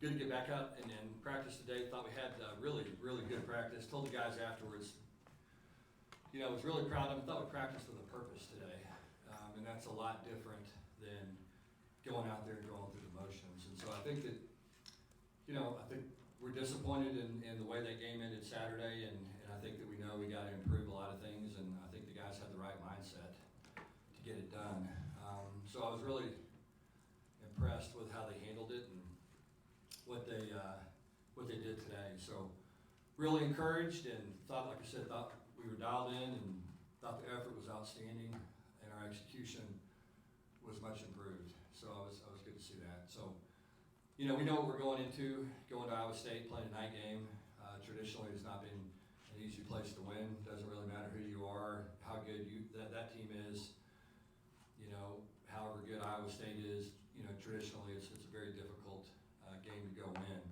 good to get back out and practice today. Thought we had really good practice. Told the guys afterwards, was really proud of them. Thought we practiced with a purpose today, and that's a lot different than going out there and going through the motions. And so I think that, I think we're disappointed in the way that game ended Saturday, and I think that we know we got to improve a lot of things, and I think the guys had the right mindset to get it done. So I was really impressed with how they handled it and what they did today. So really encouraged, and thought we were dialed in, and thought the effort was outstanding, and our execution was much improved. So I was good to see that. So we know what we're going to Iowa State, playing a night game. Traditionally, it's not been an easy place to win. Doesn't really matter who you are, how good that team is. However good Iowa State is, traditionally it's a very difficult game to go win.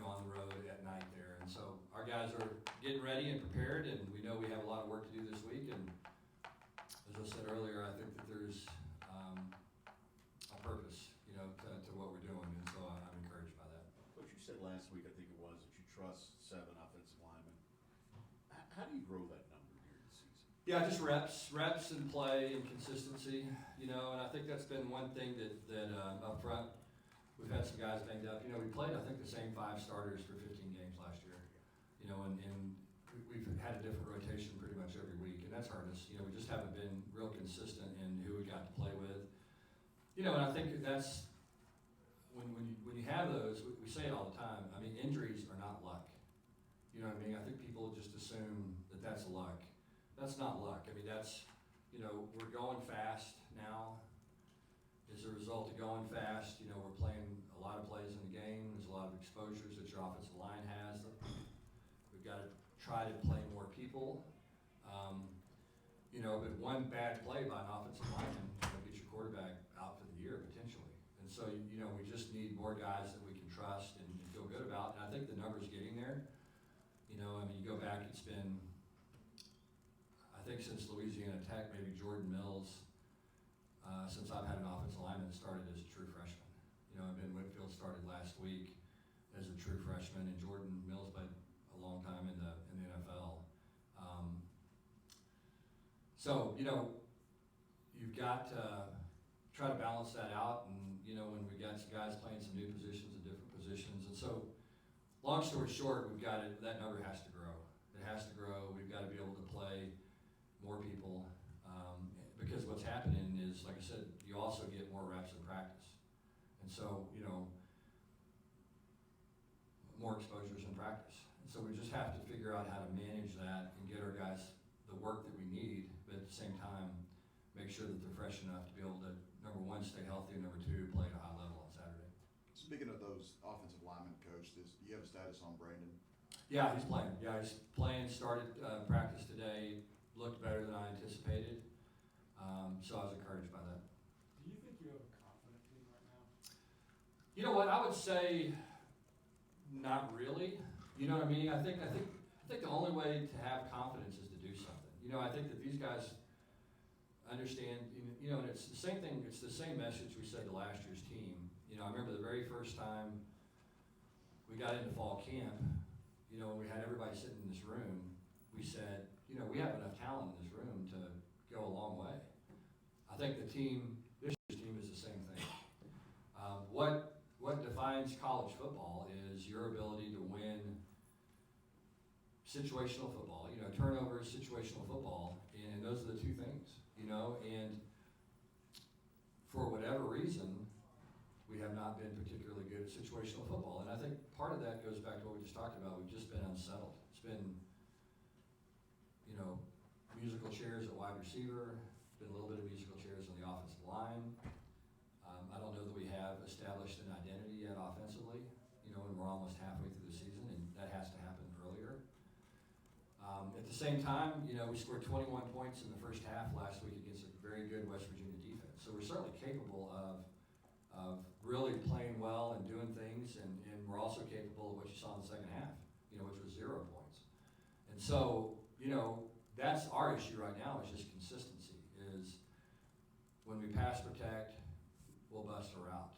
On the road at night there, and so our guys are getting ready and prepared, and we know we have a lot of work to do this week. And as I said earlier, I think that there's a purpose, to what we're doing, and so I'm encouraged by that. What you said last week, I think it was, that you trust 7 offensive linemen. How do you grow that number during the season? Yeah, just reps and play and consistency, and I think that's been one thing that up front, we've had some guys banged up. We played, I think, the same 5 starters for 15 games last year, and we've had a different rotation pretty much every week, and that's hurt us. We just haven't been real consistent in who we got to play with. And I think that's, when you have those, we say it all the time. I mean, injuries are not luck. You know what I mean? I think people just assume that that's luck. That's not luck. I mean, that's, we're going fast now. As a result of going fast, we're playing a lot of plays in the game. There's a lot of exposures that your offensive line has. We've got to try to play more people. But one bad play by an offensive lineman gets your quarterback out for the year potentially. And so, we just need more guys that we can trust and feel good about. And I think the number's getting there. You go back, it's been, I think since Louisiana Tech, maybe Jordan Mills, since I've had an offensive lineman that started as a true freshman. Ben Whitfield started last week as a true freshman, and Jordan Mills played a long time in the NFL. So, you've got to try to balance that out, and, when we got some guys playing some new positions and different positions. And so, long story short, that number has to grow. It has to grow. We've got to be able to play more people. Because what's happening is, like I said, you also get more reps in practice. And so, more exposures in practice. And so we just have to figure out how to manage that and get our guys the work that we need, but at the same time, make sure that they're fresh enough to be able to, number one, stay healthy, and number 2, play at a high level on Saturday. Speaking of those offensive linemen, Coach, do you have a status on Brandon? Yeah, he's playing. Started practice today, looked better than I anticipated. So I was encouraged by that. Do you think you have a confident team right now? You know what? I would say not really. You know what I mean? I think the only way to have confidence is to do something. I think that these guys understand, and it's the same thing, it's the same message we said to last year's team. I remember the very first time we got into fall camp, when we had everybody sitting in this room, we said, we have enough talent in this room to go a long way. I think this year's team is the same thing. What defines college football is your ability to win situational football, turnovers, situational football, and those are the 2 things, and for whatever reason, we have not been particularly good at situational football, and I think part of that goes back to what we just talked about. We've just been unsettled. It's been, musical chairs at wide receiver, been a little bit of musical chairs on the offensive line. I don't know that we have established an identity yet offensively, and we're almost halfway through the season, and that has to happen earlier. At the same time, we scored 21 points in the first half last week against a very good West Virginia defense. So we're certainly capable of really playing well and doing things, and we're also capable of what you saw in the second half, which was 0 points. And so, that's our issue right now, is just consistency, is when we pass protect, we'll bust a route.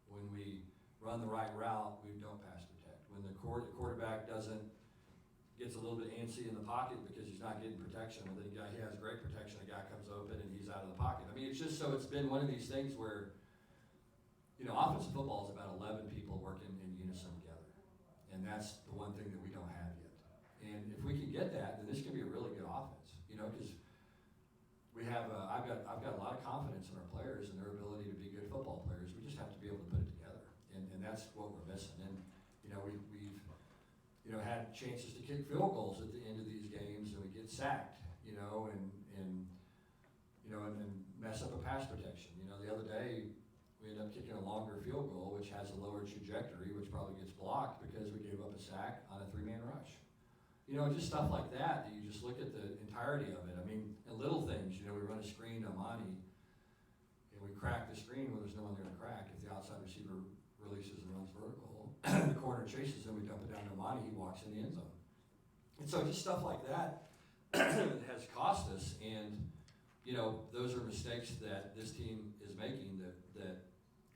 When we run the right route, we don't pass protect. When the quarterback gets a little bit antsy in the pocket because he's not getting protection, well, then he has great protection, the guy comes open and he's out of the pocket. I mean, it's just so it's been one of these things where, offensive football is about 11 people working in unison together. And that's the one thing that we don't have yet. And if we can get that, then this can be a really good offense, because we have, I've got a lot of confidence in our players and their ability to be good football players. We just have to be able to put it together. And that's what we're missing. And, we've had chances to kick field goals at the end of these games and we get sacked, and mess up a pass protection. The other day, we ended up kicking a longer field goal, which has a lower trajectory, which probably gets blocked because we gave up a sack on a 3-man rush. Just stuff like that you just look at the entirety of it. I mean, and little things, we run a screen to Monty, and we crack the screen when there's no one there to crack. If the outside receiver releases and runs vertical, the corner chases him, we dump it down to Monty, he walks in the end zone. And so just stuff like that has cost us, and those are mistakes that this team is making that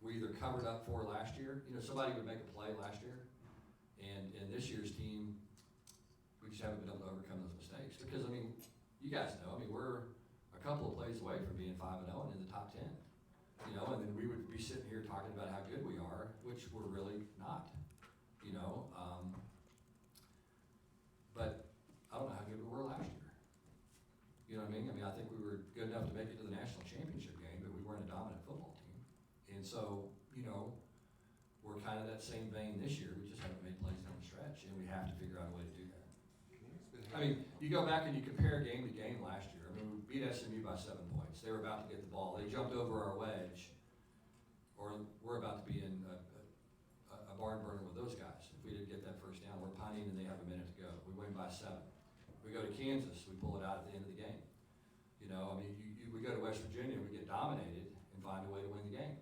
we either covered up for last year. Somebody would make a play last year, and this year's team, we just haven't been able to overcome those mistakes. Because, you guys know, we're a couple of plays away from being 5-0 and in the top 10. And then we would be sitting here talking about how good we are, which we're really not. But I don't know how good we were last year. You know what I mean? I think we were good enough to make it to the national championship game, but we weren't a dominant football team. And so, we're kind of that same vein this year. We just haven't made plays down the stretch, and we have to figure out a way to do that. You go back and you compare game to game last year. We beat SMU by 7 points. They were about to get the ball. They jumped over our wedge, or we're about to be in a barn burner with those guys. If we didn't get that first down, we're punting and they have a minute to go. We win by 7. We go to Kansas, we pull it out at the end of the game. We go to West Virginia, we get dominated and find a way to win the game.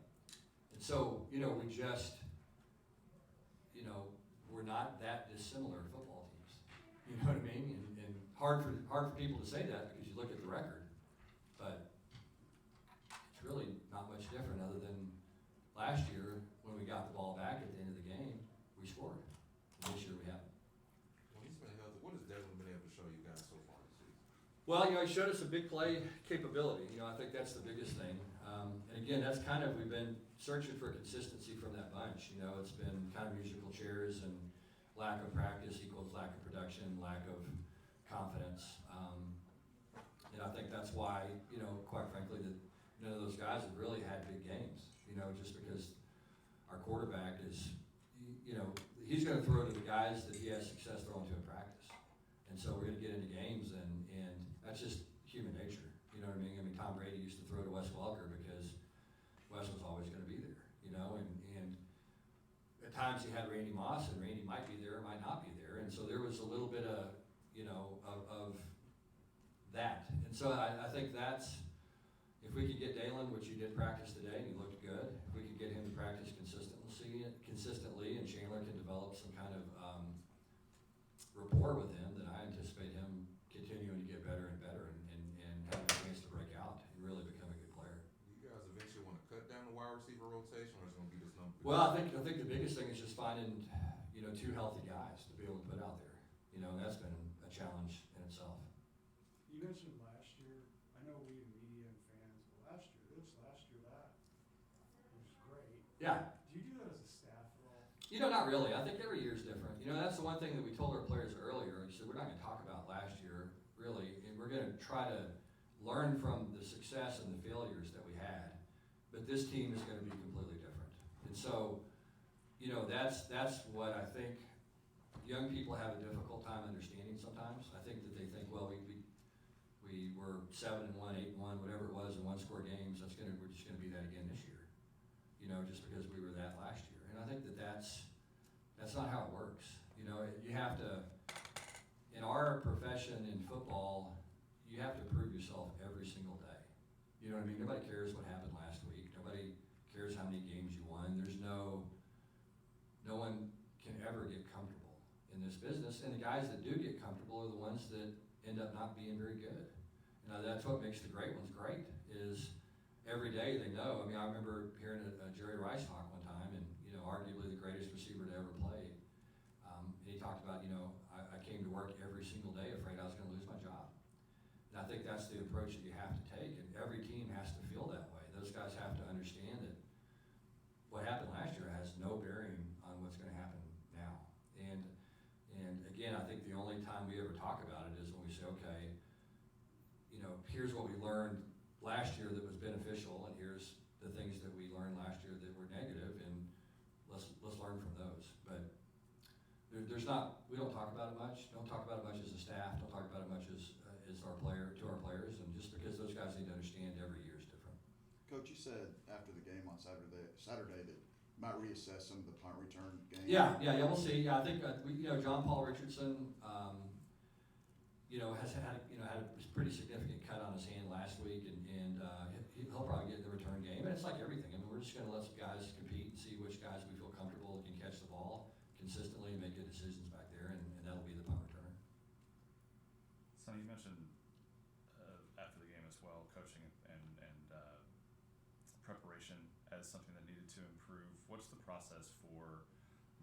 And so, we just, we're not that dissimilar football teams. You know what I mean? And hard for people to say that because you look at the record, but it's really not much different other than last year when we got the ball back at the end of the game, we scored. And this year we haven't. When he's been healthy, what has Devin been able to show you guys so far this season? Well, he showed us a big play capability. I think that's the biggest thing. And again, that's kind of, we've been searching for consistency from that bunch. It's been kind of musical chairs and lack of practice equals lack of production, lack of confidence. And I think that's why, quite frankly, that none of those guys have really had big games, just because our quarterback is, he's going to throw to the guys that he has success throwing to in practice. And so we're going to get into games, and that's just human nature. You know what I mean? Tom Brady used to throw to Wes Welker because Wes was always going to be there, and at times he had Randy Moss, and Randy might be there, might not be there. And so there was a little bit of, of that. And so I think that's, if we could get Dalen, which he did practice today, and he looked good, if we could get him to practice consistently, and Chandler can develop some kind of rapport with him, then I anticipate him continuing to get better and better and having a chance to break out and really become a good player. Do you guys eventually want to cut down the wide receiver rotation, or is it going to be this number? Well, I think the biggest thing is just finding, 2 healthy guys to be able to put out there. And that's been a challenge in itself. You mentioned last year, I know we in media and fans, but last year that was great. Yeah. Do you do that as a staff at all? Not really. I think every year is different. That's the one thing that we told our players earlier. We said, we're not going to talk about last year, really, and we're going to try to learn from the success and the failures that we had. But this team is going to be completely different. And so, that's what I think young people have a difficult time understanding sometimes. I think that they think, well, we were 7-1, 8-1, whatever it was in 1-score games. We're just gonna be that again this year. Just because we were that last year. And I think that that's not how it works. You have to, in our profession in football, you have to prove yourself every single day. You know what I mean? Nobody cares what happened last week. Nobody cares how many games you won. There's no one can ever get comfortable in this business. And the guys that do get comfortable are the ones that end up not being very good. That's what makes the great ones great, is every day they know. I remember hearing a Jerry Rice talk one time, and, arguably the think that's the approach that you have to take, and every team has to feel that way. Those guys have to understand that what happened last year has no bearing on what's gonna happen now. And again, I think the only time we ever talk about it is when we say, okay, you know, here's what we learned last year that was beneficial, and here's the things that we learned last year that were negative, and let's learn from those. But there's not, we don't talk about it much, don't talk about it much as a staff, don't talk about it much as our players, and just because those guys need to understand every year is different. Coach, you said after the game on Saturday that you might reassess some of the punt return game. Yeah, we'll see. Yeah, I think John Paul Richardson, has had a pretty significant cut on his hand last week, and he'll probably get in the return game. And it's like everything. I mean, we're just going to let some guys compete and see which guys we feel comfortable can catch the ball consistently and make good decisions back there, and that'll be the punt returner. Sonny, you mentioned after the game as well, coaching and preparation as something that needed to improve. What's the process for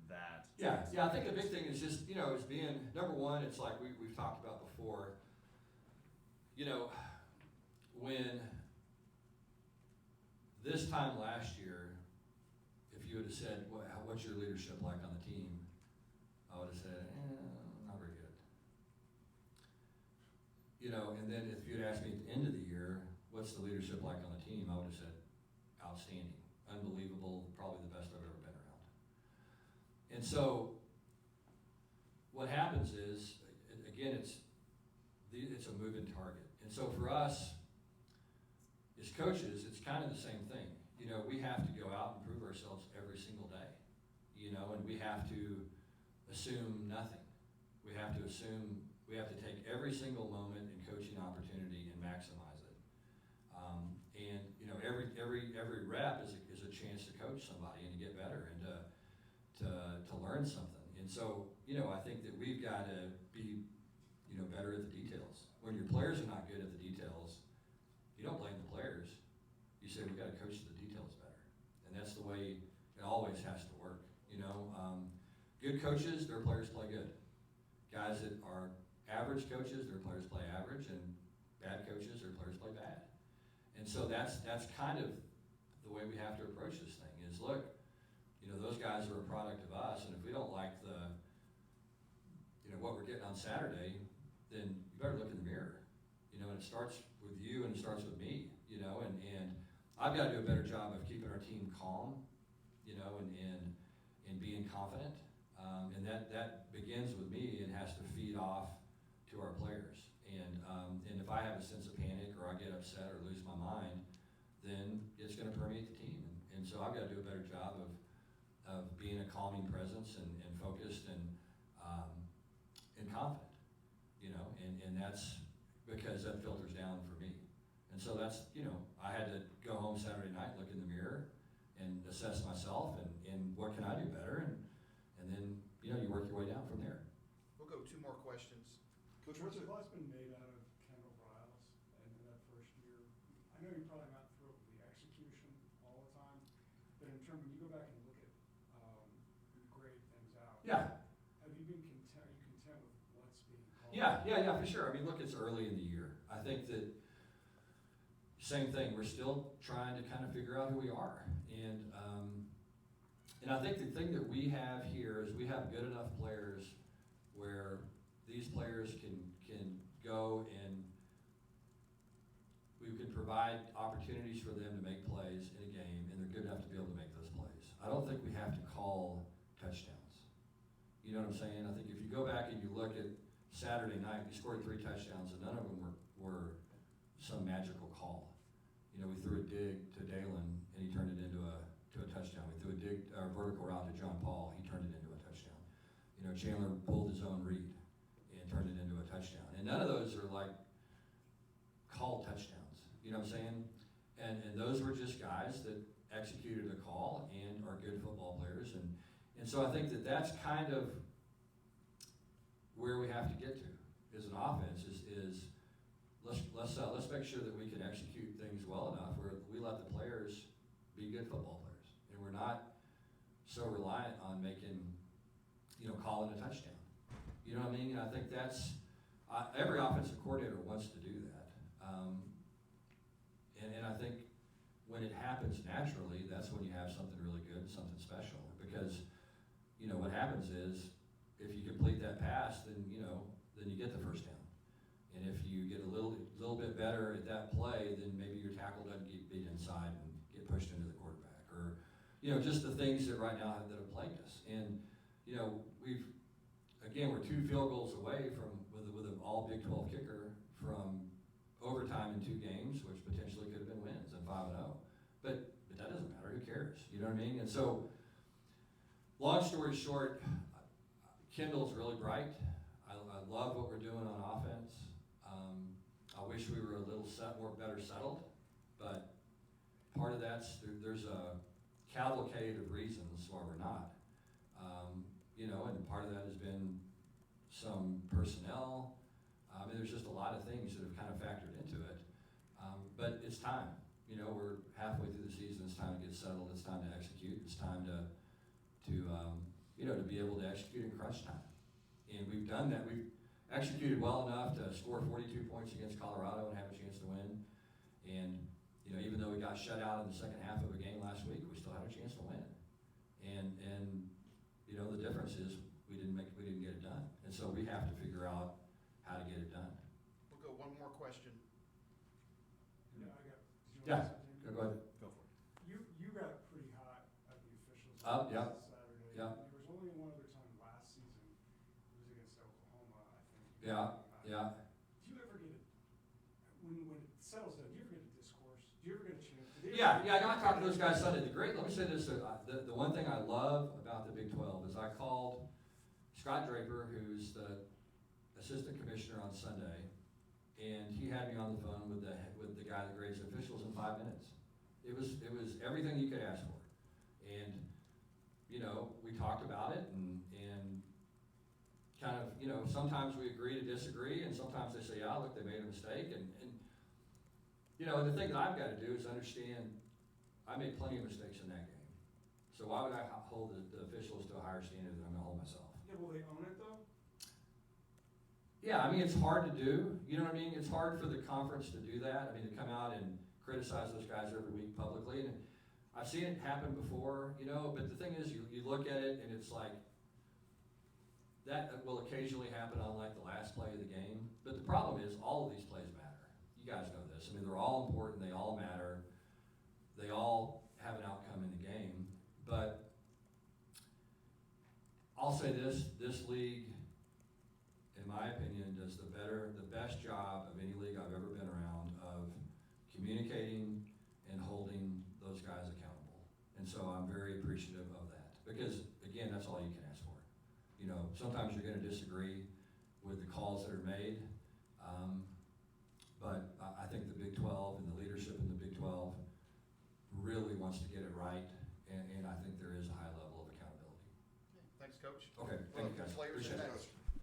that? Yeah, I think the big thing is just, is being, number one, it's like we've talked about before, when this time last year, if you would have said, what's your leadership like on the team, I would have said, not very good. And then if you'd asked me at the end of the year, what's the leadership like on the team, I would have said, outstanding, unbelievable, probably the best I've ever been around. And so what happens is, again, it's a moving target. And so for us, as coaches, it's kind of the same thing. We have to go out and prove ourselves every single day, and we have to assume nothing. We have to take every single moment and coaching opportunity and maximize it. Every rep is a chance to coach somebody and to get better and to learn something. And so, I think that we've got to be, better at the details. When your players are not good at the details, you don't blame the players. You say, we've got to coach the details better. And that's the way it always has to work. Good coaches, their players play good. Guys that are average coaches, their players play average, and bad coaches, their players play bad. And so that's kind of the way we have to approach this thing is, look, those guys are a product of us, and if we don't like what we're getting on Saturday, then you better look in the mirror. And it starts with you and it starts with me, and I've got to do a better job of keeping our team calm, and being confident. And that begins with me and has to feed off to our players. And if I have a sense of panic or I get upset or lose my mind, then it's going to permeate the team. And so I've got to do a better job of being a calming presence and focused and confident, and that's because that filters down for me. And so that's, I had to go home Saturday night, look in the mirror and assess myself and what can I do better, and then, you work your way down from there. We'll go 2 more questions. Coach, There's what's a it? lot's been made out of Kendall Briles and in that first year. I know you're probably not thrilled with the execution all the time, but in terms, when you go back and look at, you grade things out. Yeah. Have you been content, are you content with what's being called? Yeah, for sure. I mean, look, it's early in the year. I think that same thing. We're still trying to kind of figure out who we are, and I think the thing that we have here is we have good enough players where these players can go and we can provide opportunities for them to make plays in a game, and they're good enough to be able to make those plays. I don't think we have to call touchdowns. You know what I'm saying? I think if you go back and you look at Saturday night, we scored 3 touchdowns, and none of them were some magical call. We threw a dig to Dalen, and he turned it into a touchdown. We threw a vertical route to John Paul, he turned it into a touchdown. Chandler pulled his own read and turned it into a touchdown. And none of those are like called touchdowns. You know what I'm saying? And those were just guys that executed a call and are good football players. And so I think that that's kind of where we have to get to as an offense is let's make sure that we can execute things well enough where we let the players be good football players, and we're not so reliant on making, calling a touchdown. You know what I mean? And I think that's every offensive coordinator wants to do that. And I think when it happens naturally, that's when you have something really good, something special. Because, you know, what happens is, if you complete that pass, then, you know, then you get the first down. And if you get a little bit better at that play, then maybe your tackle doesn't get beat inside and get pushed into the quarterback. Or, you know, just the things that right now that have plagued us. And, you know, we're 2 field goals away from, with an all Big 12 kicker, from overtime in 2 games, which potentially could have been wins and 5-0. But that doesn't matter. Who cares? You know what I mean? And so, long story short, Kendall's really bright. I love what we're doing on offense. I wish we were a little better settled, but part of that's there's a cavalcade of reasons why we're not. You know, and part of that has been some personnel. There's just a lot of things that have kind of factored into it. But it's time. You know, we're halfway through the season. It's time to get settled. It's time to execute. It's time to you know, to be able to execute in crunch time. And we've done that. We've executed well enough to score 42 points against Colorado and have a chance to win. And, you know, even though we got shut out in the second half of a game last week, we still had a chance to win. And you know, the difference is we didn't get it done. And so we have to figure out how to get it done. We'll go one more question. Yeah, I got, did you Yeah. want to say something? Go ahead. Go for it. You got pretty hot at the officials. Yeah. Saturday. Yeah. There was only one other time last season, it was against Oklahoma, I think. Yeah. Yeah. Do you ever get when it settles down, do you ever get a discourse? Do you ever get a chance? Yeah, I talked to those guys Sunday. Let me say this, the one thing I love about the Big 12 is I called Scott Draper, who's the assistant commissioner, on Sunday, and he had me on the phone with the guy that grades officials in 5 minutes. It was everything you could ask for. And, you know, we talked about it and kind of, you know, sometimes we agree to disagree, and sometimes they say, yeah, look, they made a mistake. And you know, the thing that I've got to do is understand I made plenty of mistakes in that game. So why would I hold the officials to a higher standard than I'm going to hold myself? Yeah, will they own it though? Yeah, I mean, it's hard to do. You know what I mean? It's hard for the conference to do that. I mean, to come out and criticize those guys every week publicly. And I've seen it happen before, you know, but the thing is, you look at it and it's like, that will occasionally happen on like the last play of the game. But the problem is all of these plays matter. You guys know this. I mean, they're all important. They all matter. They all have an outcome in the game. But I'll say this league, in my opinion, does the best job of any league I've ever been around of communicating and holding those guys accountable. And so I'm very appreciative of that. Because, again, that's all you can ask for. You know, sometimes you're going to disagree with the calls that are made. But I think the Big 12 and